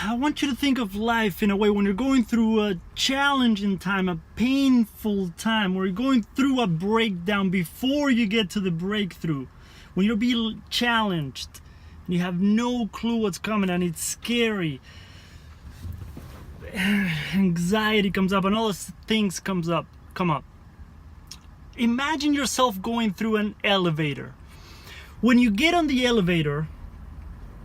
I want you to think of life in a way when you're going through a challenging time, a painful time, where you're going through a breakdown before you get to the breakthrough. When you're being challenged and you have no clue what's coming and it's scary. Anxiety comes up and all those things come up. Imagine yourself going through an elevator. When you get on the elevator,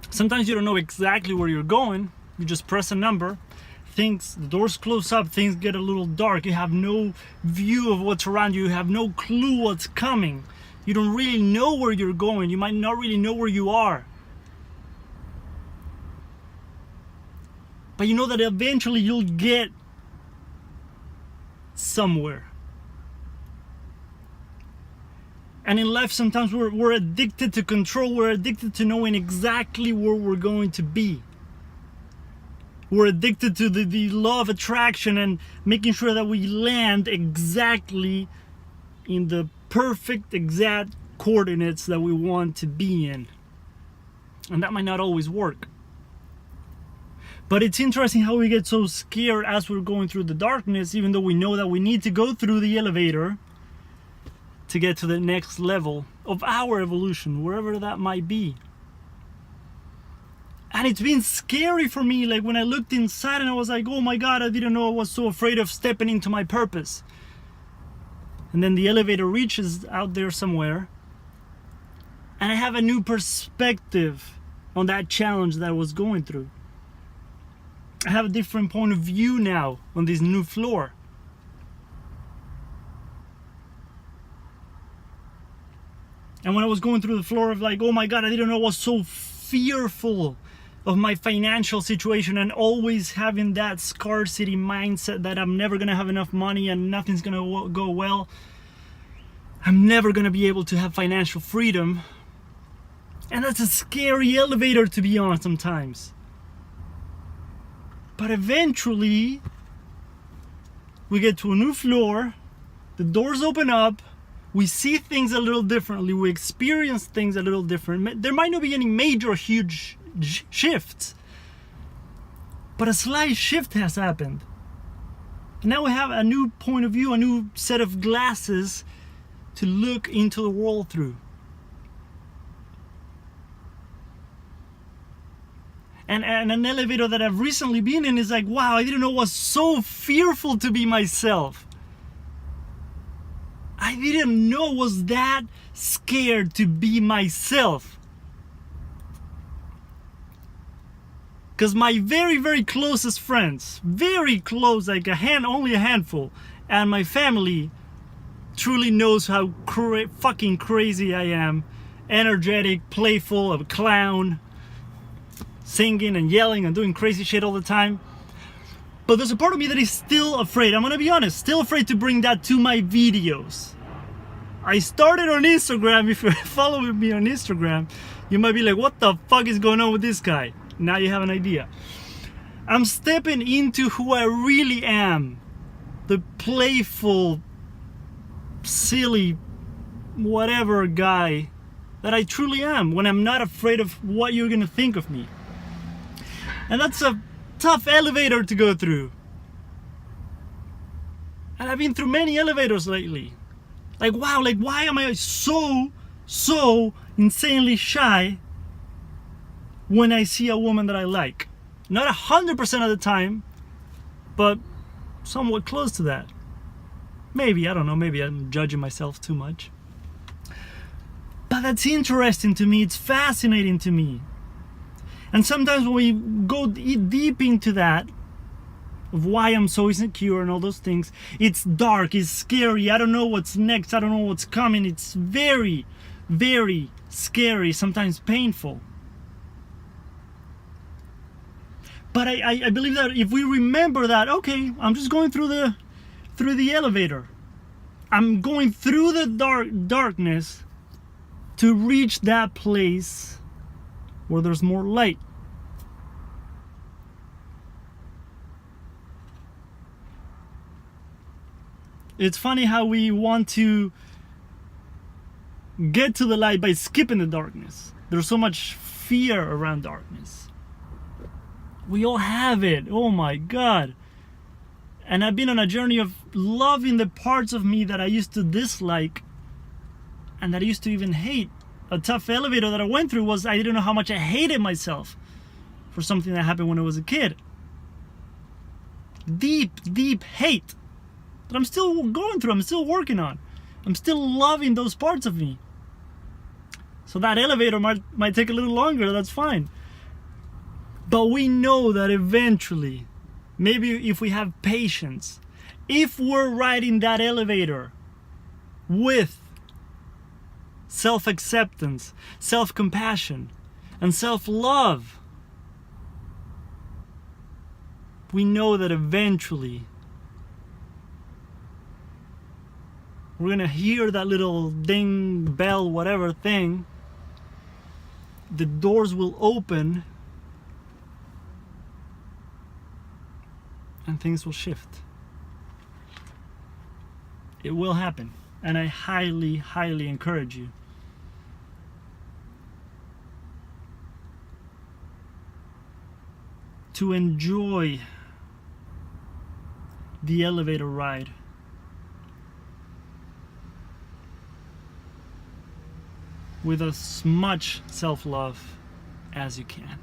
sometimes you don't know exactly where you're going. You just press a number. The doors close up, things get a little dark. You have no view of what's around you. You have no clue what's coming. You don't really know where you're going. You might not really know where you are. But you know that eventually you'll get somewhere. And in life, sometimes we're addicted to control. We're addicted to knowing exactly where we're going to be. We're addicted to the law of attraction and making sure that we land exactly in the perfect, exact coordinates that we want to be in. And that might not always work. But it's interesting how we get so scared as we're going through the darkness, even though we know that we need to go through the elevator to get to the next level of our evolution, wherever that might be. And it's been scary for me, like when I looked inside and I was like, oh my God, I didn't know I was so afraid of stepping into my purpose. And then the elevator reaches out there somewhere, and I have a new perspective on that challenge that I was going through. I have a different point of view now on this new floor. And when I was going through the floor of like, oh my God, I didn't know I was so fearful of my financial situation and always having that scarcity mindset that I'm never gonna have enough money and nothing's gonna go well. I'm never gonna be able to have financial freedom. And that's a scary elevator to be on sometimes. But eventually, we get to a new floor, the doors open up, we see things a little differently, we experience things a little different. There might not be any major, huge shifts, but a slight shift has happened. And now we have a new point of view, a new set of glasses to look into the world through. And an elevator that I've recently been in is like, wow, I didn't know I was so fearful to be myself. I didn't know I was that scared to be myself. Because my very, very closest friends, very close, like only a handful, and my family truly knows how fucking crazy I am. Energetic, playful, a clown, singing and yelling and doing crazy shit all the time. But there's a part of me that is still afraid. I'm gonna be honest, still afraid to bring that to my videos. I started on Instagram. If you're following me on Instagram, you might be like, what the fuck is going on with this guy? Now you have an idea. I'm stepping into who I really am. The playful, silly, whatever guy that I truly am when I'm not afraid of what you're gonna think of me. And that's a tough elevator to go through. And I've been through many elevators lately. Like, wow, like why am I so insanely shy when I see a woman that I like? Not 100% of the time, but somewhat close to that. Maybe, I don't know, maybe I'm judging myself too much. But that's interesting to me, it's fascinating to me. And sometimes when we go deep into that, of why I'm so insecure and all those things, it's dark, it's scary, I don't know what's next, I don't know what's coming. It's very, very scary, sometimes painful. But I believe that if we remember that, okay, I'm just going through the elevator. I'm going through the darkness to reach that place where there's more light. It's funny how we want to get to the light by skipping the darkness. There's so much fear around darkness. We all have it. Oh my God. And I've been on a journey of loving the parts of me that I used to dislike and that I used to even hate. A tough elevator that I went through was I didn't know how much I hated myself for something that happened when I was a kid. Deep hate that I'm still going through, I'm still working on. I'm still loving those parts of me. So that elevator might take a little longer, that's fine. But we know that eventually, maybe if we have patience, if we're riding that elevator with self-acceptance, self-compassion, and self-love, we know that eventually we're gonna hear that little ding, bell, whatever thing. The doors will open and things will shift. It will happen. And I highly encourage you to enjoy the elevator ride. With as much self-love as you can.